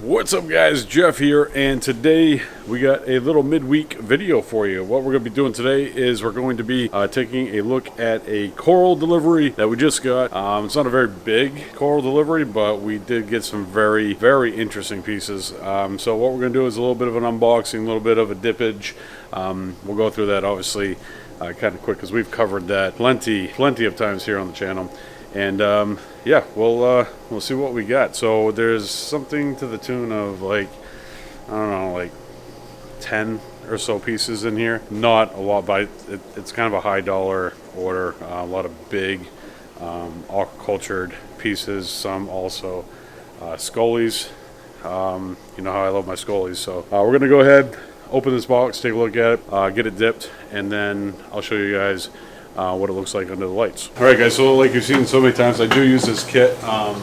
What's up guys, Jeff here, and today we got a little midweek video for you. What we're going to be doing today is we're going to be taking a look at a coral delivery that we just got. It's not a very big coral delivery, but we did get some very interesting pieces. So what we're going to do is a little bit of an unboxing, a little bit of a dippage. We'll go through that obviously kind of quick because we've covered that plenty of times here on the channel. And yeah, we'll see what we got. So there's something to the tune of like, I don't know, like 10 or so pieces in here. Not a lot, but it's kind of a high dollar order. A lot of big aquacultured pieces. Some also scullies. You know how I love my scullies. So we're gonna go ahead, open this box, take a look at it, get it dipped, and then I'll show you guys what it looks like under the lights. Alright guys, so like you've seen so many times, I do use this kit on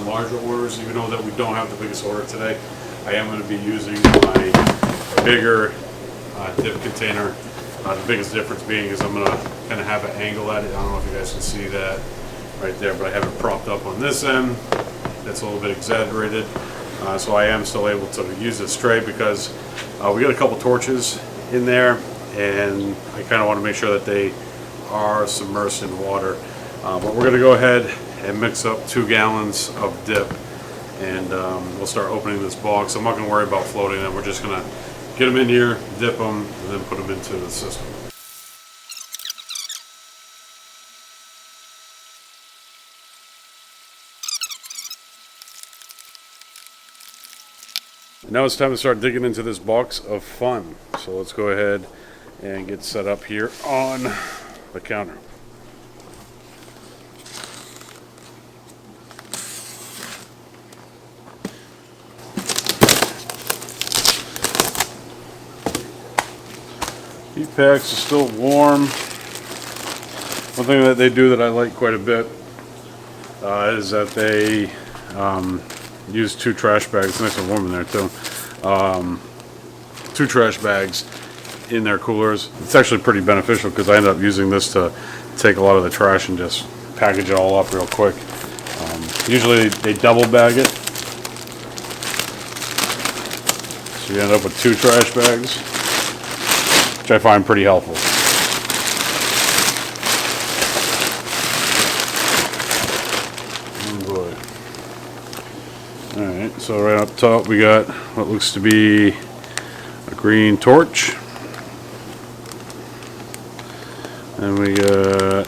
larger orders. Even though that we don't have the biggest order today, I am going to be using my bigger dip container. The biggest difference being is I'm going to kind of have an angle at it. I don't know if you guys can see that right there, but I have it propped up on this end. That's a little bit exaggerated. So I am still able to use this tray because we got a couple torches in there, and I kind of want to make sure that they are submersed in water. But we're going to go ahead and mix up 2 gallons of dip, and we'll start opening this box. I'm not going to worry about floating them. We're just going to get them in here, dip them, and then put them into the system. Now it's time to start digging into this box of fun. So let's go ahead and get set up here on the counter. Heat packs are still warm. One thing that they do that I like quite a bit is that they use 2 trash bags. It's nice and warm in there too. 2 trash bags in their coolers. It's actually pretty beneficial because I end up using this to take a lot of the trash and just package it all up real quick. Usually they double bag it, so you end up with 2 trash bags, which I find pretty helpful. Oh boy. Alright, so right up top we got what looks to be a green torch. And we got,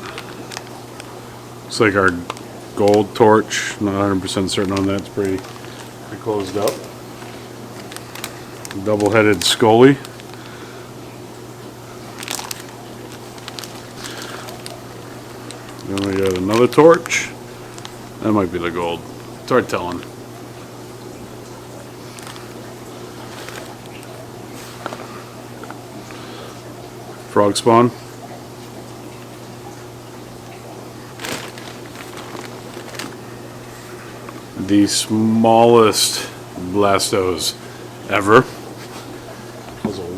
looks like our gold torch. Not 100% certain on that. It's pretty closed up. Double-headed scully. Then we got another torch. That might be the gold. It's hard telling. Frog spawn. The smallest blastos ever. Those are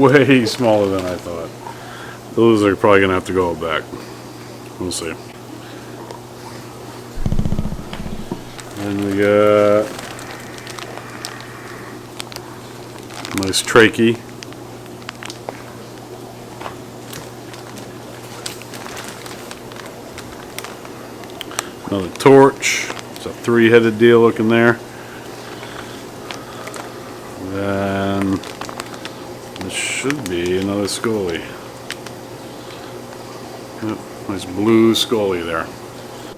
way smaller than I thought. Those are probably gonna have to go back. We'll see. And we got nice trachea. Another torch. It's a 3-headed deal looking there. Then this should be another scully. Yep, nice blue scully there.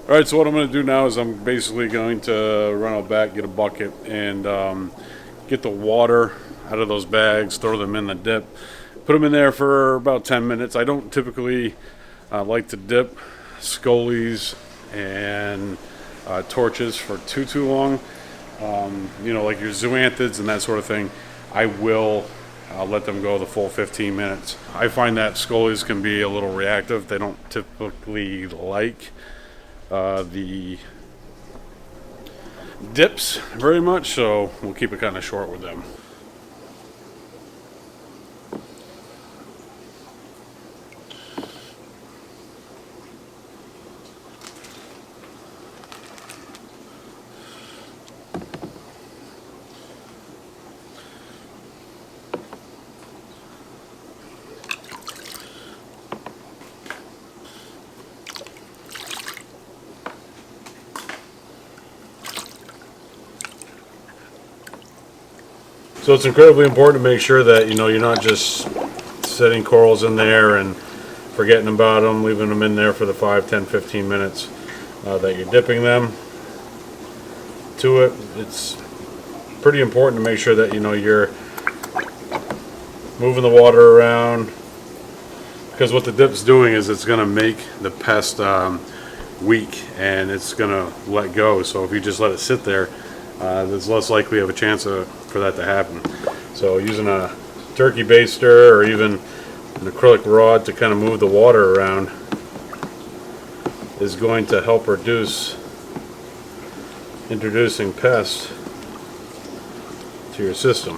Alright, so what I'm going to do now is I'm basically going to run out back, get a bucket, and get the water out of those bags, throw them in the dip, put them in there for about 10 minutes. I don't typically like to dip scullies and torches for too long. You know, like your zoanthids and that sort of thing, I will let them go the full 15 minutes. I find that scullies can be a little reactive. They don't typically like the dips very much, so we'll keep it kind of short with them. So it's incredibly important to make sure that you're not just setting corals in there and forgetting about them, leaving them in there for the 5, 10, 15 minutes that you're dipping them to it. It's pretty important to make sure that you're moving the water around, because what the dip's doing is it's going to make the pest weak and it's going to let go. So if you just let it sit there, there's less likely of a chance for that to happen. So using a turkey baster or even an acrylic rod to kind of move the water around is going to help reduce introducing pests to your system.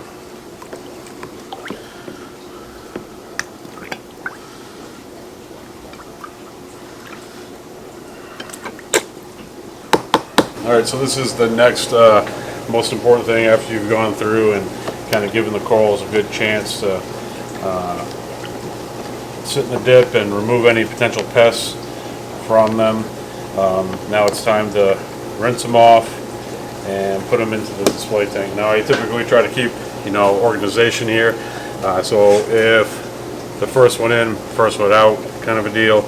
Alright, so this is the next most important thing after you've gone through and kind of given the corals a good chance to sit in the dip and remove any potential pests from them. Now it's time to rinse them off and put them into the display tank. Now I typically try to keep organization here, so if the first one in, first one out kind of a deal.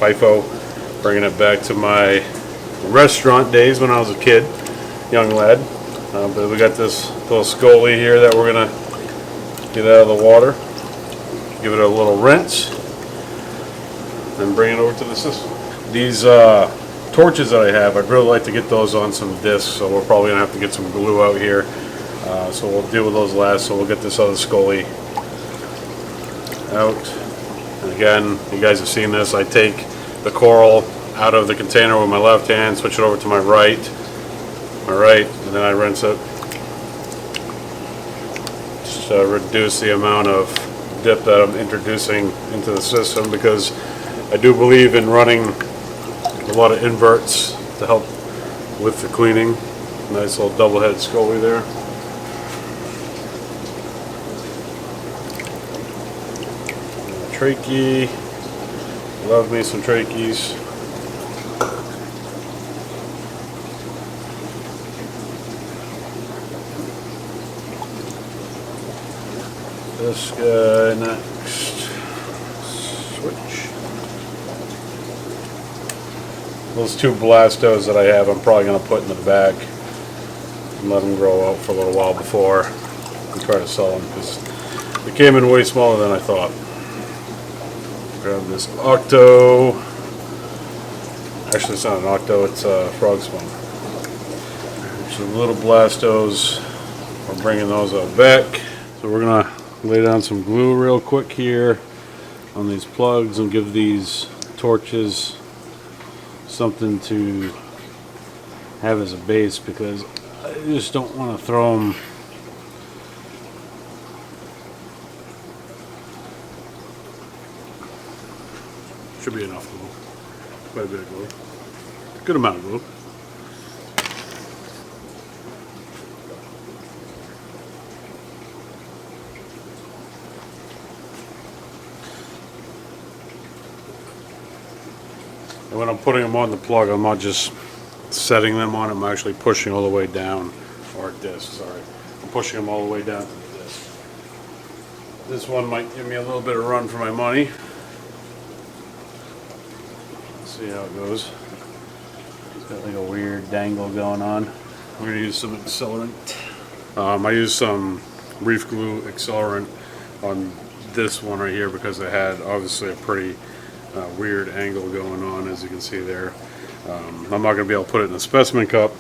FIFO, bringing it back to my restaurant days when I was a kid, young lad. But we got this little scully here that we're gonna get out of the water, give it a little rinse, and bring it over to the system. These torches that I have, I'd really like to get those on some discs, so we're probably gonna have to get some glue out here. So we'll deal with those last. So we'll get this other scully out. And again, you guys have seen this. I take the coral out of the container with my left hand, switch it over to my right, and then I rinse it. Just reduce the amount of dip that I'm introducing into the system, because I do believe in running a lot of inverts to help with the cleaning. Nice little double head scully there. Trachea, love me some trachees. This guy next. Switch. Those two blastos that I have, I'm probably going to put in the bag and let them grow out for a little while before I try to sell them, because they came in way smaller than I thought. Grab this octo. Actually, it's not an octo, it's a frog spawn. So the little blastos, we're bringing those out back. So we're going to lay down some glue real quick here on these plugs and give these torches something to have as a base, because I just don't want to throw them should be enough glue, quite a bit of glue, good amount of glue. And when I'm putting them on the plug, I'm not just setting them on, I'm actually pushing all the way down, or disc, sorry. I'm pushing them all the way down to the disc. This one might give me a little bit of run for my money. Let's see how it goes. It's got like a weird dangle going on. We're going to use some accelerant. I used some Reef glue accelerant on this one right here because it had obviously a pretty weird angle going on, as you can see there. I'm not going to be able to put it in a specimen cup,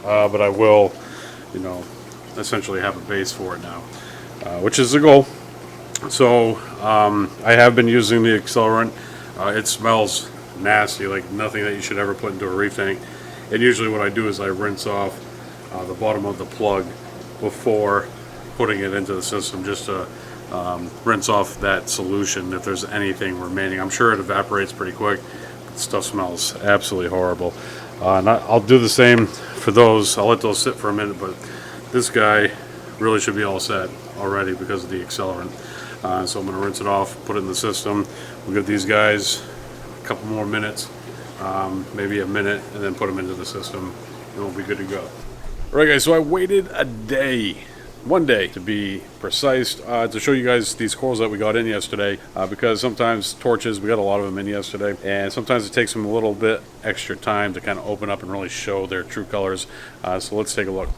but I will, essentially have a base for it now, which is the goal. So I have been using the accelerant. It smells nasty, like nothing that you should ever put into a reef tank. And usually what I do is I rinse off the bottom of the plug before putting it into the system, just to rinse off that solution if there's anything remaining. I'm sure it evaporates pretty quick. Stuff smells absolutely horrible. And I'll do the same for those. I'll let those sit for a minute, but this guy really should be all set already because of the accelerant. So I'm going to rinse it off, put it in the system. We'll give these guys a couple more minutes, maybe a minute, and then put them into the system, and we'll be good to go. Alright guys, so I waited a day one day to be precise, to show you guys these corals that we got in yesterday, because sometimes torches, we got a lot of them in yesterday, and sometimes it takes them a little bit extra time to kind of open up and really show their true colors. So let's take a look.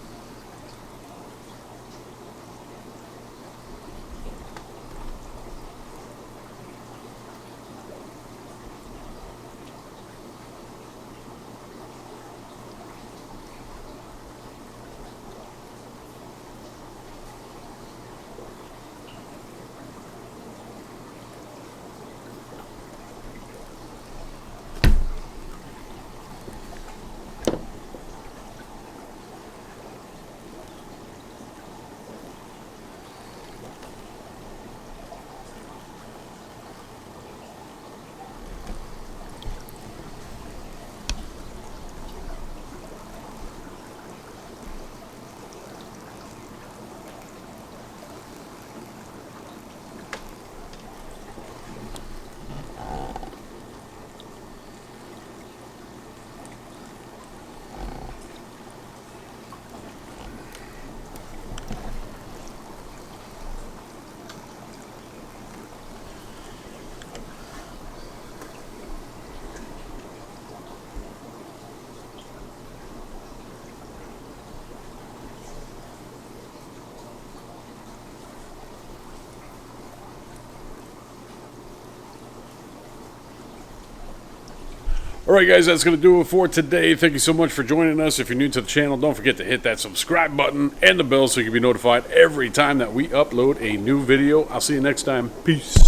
Alright guys, that's going to do it for today. Thank you so much for joining us. If you're new to the channel, don't forget to hit that subscribe button and the bell so you can be notified every time that we upload a new video. I'll see you next time. Peace.